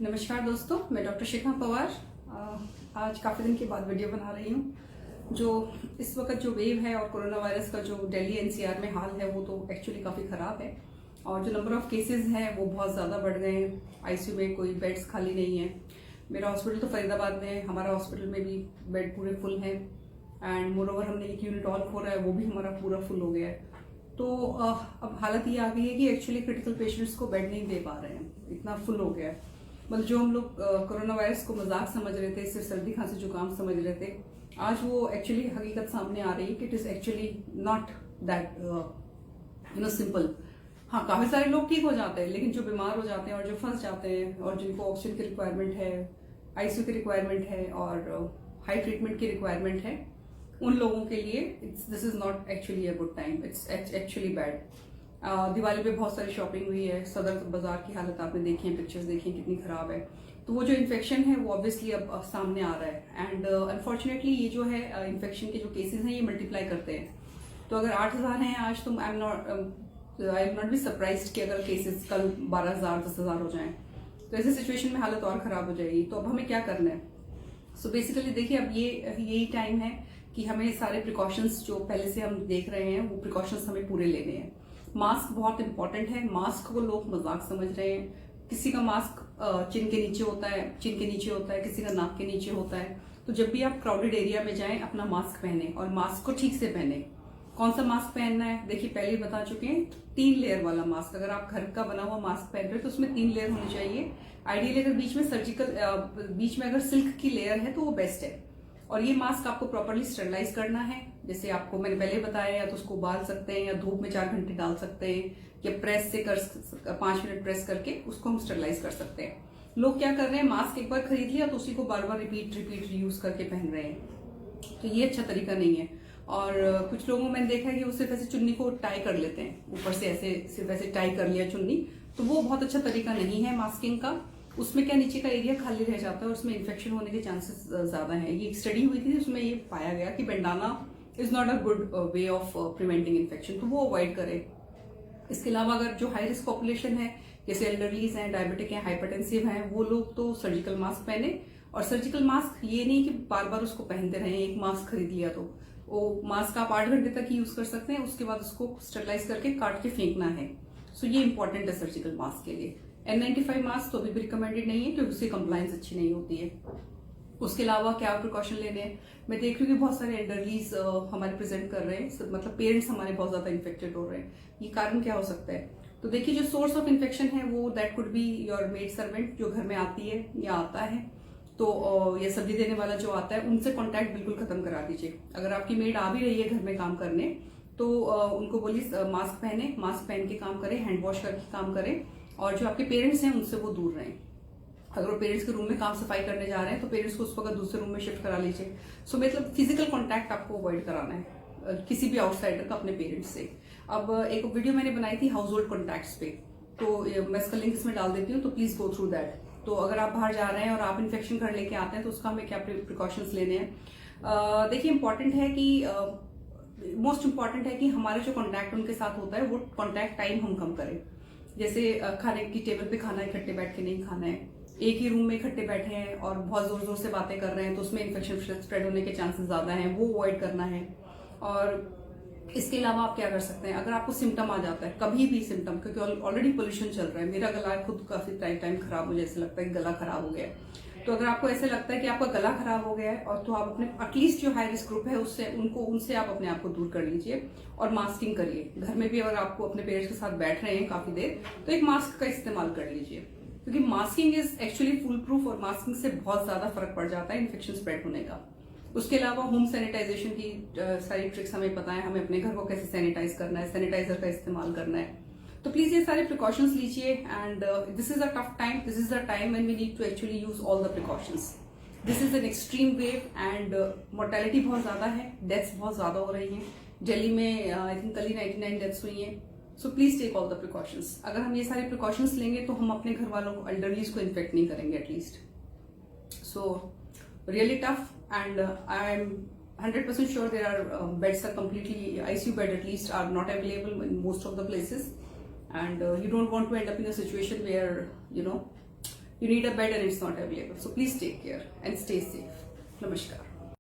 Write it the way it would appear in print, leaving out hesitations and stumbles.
नमस्कार दोस्तों, मैं डॉक्टर शिखा पवार। आज काफ़ी दिन के बाद वीडियो बना रही हूँ। जो इस वक्त जो वेव है और कोरोना वायरस का जो दिल्ली एनसीआर में हाल है वो तो एक्चुअली काफ़ी ख़राब है और जो नंबर ऑफ़ केसेस हैं वो बहुत ज़्यादा बढ़ गए हैं। आईसीयू में कोई बेड्स खाली नहीं है। मेरा हॉस्पिटल तो फरीदाबाद में है, हमारा हॉस्पिटल में भी बेड पूरे फुल हैं एंड मोरओवर हमने एक यूनिट और खोला है, वो भी हमारा पूरा फुल हो गया है। तो अब हालत ये आ गई है कि एक्चुअली क्रिटिकल पेशेंट्स को बेड नहीं दे पा रहे हैं, इतना फुल हो गया है। मतलब जो हम लोग कोरोना वायरस को मजाक समझ रहे थे, सिर्फ सर्दी खांसी जुकाम समझ रहे थे, आज वो एक्चुअली हकीकत सामने आ रही है कि it is actually not that simple. हाँ, काफी सारे लोग ठीक हो जाते हैं, लेकिन जो बीमार हो जाते हैं और जो फंस जाते हैं और जिनको ऑक्सीजन की रिक्वायरमेंट है, आईसीयू की रिक्वायरमेंट है और हाई ट्रीटमेंट की रिक्वायरमेंट है, उन लोगों के लिए this is not actually a good time, it's actually bad. Diwali पे बहुत सारी शॉपिंग हुई है, सदर बाजार की हालत आपने देखी है, पिक्चर्स देखी हैं कितनी खराब है। तो वो जो इन्फेक्शन है वो ऑब्वियसली अब सामने आ रहा है एंड अनफॉर्चुनेटली ये जो है इन्फेक्शन के जो केसेस हैं ये मल्टीप्लाई करते हैं। तो अगर 8,000 हैं आज, तो I am not be surprised कि अगर केसेस कल 12,000 10,000 हो जाएं, तो ऐसे सिचुएशन में हालत और खराब हो जाएगी। तो अब हमें क्या करना है? सो बेसिकली देखिए, अब यही टाइम है कि हमें सारे प्रिकॉशंस जो पहले से हम देख रहे हैं वो प्रिकॉशंस हमें पूरे लेने हैं। मास्क बहुत इंपॉर्टेंट है। मास्क को लोग मजाक समझ रहे हैं। किसी का मास्क चिन के नीचे होता है, किसी का नाक के नीचे होता है। तो जब भी आप क्राउडेड एरिया में जाएं, अपना मास्क पहने और मास्क को ठीक से पहने। कौन सा मास्क पहनना है? देखिए, पहले ही बता चुके हैं, 3 लेयर वाला मास्क। अगर आप घर का बना हुआ मास्क पहन रहे हैं तो उसमें 3 लेयर होनी चाहिए। आइडियली अगर बीच में अगर सिल्क की लेयर है तो वो बेस्ट है। और ये मास्क आपको प्रॉपरली स्टरलाइज करना है। जैसे आपको मैंने पहले बताया, या तो उसको उबाल सकते हैं या धूप में 4 घंटे डाल सकते हैं, या प्रेस से 5 मिनट प्रेस करके उसको हम स्टरलाइज कर सकते हैं। लोग क्या कर रहे हैं, मास्क एक बार खरीद लिया तो उसी को बार बार रिपीट यूज करके पहन रहे हैं। तो ये अच्छा तरीका नहीं है। और कुछ लोगों मैंने देखा है कि वो सिर्फ ऐसे चुन्नी को टाई कर लेते हैं, ऊपर से ऐसे सिर्फ ऐसे टाई कर लिया चुन्नी, तो वो बहुत अच्छा तरीका नहीं है मास्किंग का। उसमें क्या, नीचे का एरिया खाली रह जाता है और उसमें इन्फेक्शन होने के चांसेस ज्यादा हैं। ये एक स्टडी हुई थी, उसमें ये पाया गया कि bandana is not a good way of preventing infection, तो वो अवॉइड करें। इसके अलावा अगर जो हाई रिस्क पॉपुलेशन है, जैसे एल्डरलीज हैं, डायबिटिक हैं, हाइपरटेंसिव हैं, वो लोग तो सर्जिकल मास्क पहने। और सर्जिकल मास्क ये नहीं कि बार बार उसको पहनते रहें। एक मास्क खरीद लिया तो वो मास्क आप 8 घंटे तक यूज कर सकते हैं, उसके बाद उसको स्टरलाइज करके काट के फेंकना है। सो ये इंपॉर्टेंट है सर्जिकल मास्क के लिए। N95 मास्क तो भी रिकमेंडेड नहीं है क्योंकि उसकी कंप्लायंस अच्छी नहीं होती है। उसके अलावा क्या प्रिकॉशन लेने हैं? मैं देख रही हूँ कि बहुत सारे एल्डरलीज हमारे प्रेजेंट कर रहे हैं, मतलब पेरेंट्स हमारे बहुत ज्यादा इन्फेक्टेड हो रहे हैं। ये कारण क्या हो सकता है? तो देखिए, जो सोर्स ऑफ इन्फेक्शन है वो that could be your maid servant, जो घर में आती है या आता है, तो ये सब्जी देने वाला जो आता है, उनसे कांटेक्ट बिल्कुल खत्म करा दीजिए। अगर आपकी मेड आ भी रही है घर में काम करने, तो उनको बोलिए मास्क पहने, मास्क पहन के काम करें, हैंड वॉश करके काम करें। और जो आपके पेरेंट्स हैं उनसे वो दूर रहें। अगर वो पेरेंट्स के रूम में काम सफाई करने जा रहे हैं तो पेरेंट्स को उस वक्त दूसरे रूम में शिफ्ट करा लीजिए। सो मतलब फिजिकल कांटेक्ट आपको अवॉइड कराना है किसी भी आउटसाइडर का अपने पेरेंट्स से। अब एक वीडियो मैंने बनाई थी हाउस होल्ड कॉन्टैक्ट्स पे, तो मैं इसका लिंक इसमें डाल देती हूँ, तो प्लीज गो थ्रू दैट। तो अगर आप बाहर जा रहे हैं और आप इन्फेक्शन घर लेके आते हैं तो उसका हमें क्या प्रिकॉशंस लेने हैं? देखिए, इंपॉर्टेंट है कि मोस्ट इंपॉर्टेंट है कि हमारे जो कॉन्टैक्ट उनके साथ होता है वो कॉन्टैक्ट टाइम हम कम करें। जैसे खाने की टेबल पे खाना इकट्ठे बैठ के नहीं खाना है। एक ही रूम में इकट्ठे बैठे हैं और बहुत जोर जोर से बातें कर रहे हैं तो उसमें इन्फेक्शन स्प्रेड होने के चांसेस ज्यादा हैं, वो अवॉइड करना है। और इसके अलावा आप क्या कर सकते हैं? अगर आपको सिम्टम आ जाता है, कभी भी सिम्टम, क्योंकि ऑलरेडी पोल्यूशन चल रहा है, मेरा गला खुद काफी टाइम खराब मुझे ऐसे लगता है कि गला खराब हो गया है। तो अगर आपको ऐसे लगता है कि आपका गला खराब हो गया है, और तो आप अपने एटलीस्ट जो हाई रिस्क ग्रुप है उनसे आप अपने आप को दूर कर लीजिए और मास्किंग करिए। घर में भी अगर आपको अपने पेरेंट्स के साथ बैठ रहे हैं काफी देर, तो एक मास्क का इस्तेमाल कर लीजिए, क्योंकि masking is actually full proof और मास्किंग से बहुत ज्यादा फर्क पड़ जाता है इन्फेक्शन स्प्रेड होने का। उसके अलावा होम सैनिटाइजेशन की सारी ट्रिक्स हमें पता है, हमें अपने घर को कैसे सैनिटाइज करना है, सैनिटाइजर का इस्तेमाल करना है। तो प्लीज ये सारे प्रिकॉशंस लीजिए and this is a tough time, this is the time when we need to actually use all the precautions. This is an extreme wave and mortality बहुत ज्यादा है, डेथ्स बहुत ज्यादा हो रही हैं। दिल्ली में आई थिंक कल ही 99 डेथ्स हुई हैं। So please take all the precautions. अगर हम ये सारे प्रिकॉशंस लेंगे तो हम अपने घर वालों को, एल्डरलीज को इन्फेक्ट नहीं करेंगे at least. So really tough and I am 100% sure there are beds are completely ICU bed at least are not available in most of the places, and you don't want to end up in a situation where you need a bed and it's not available. So please take care and stay safe. Namaskar.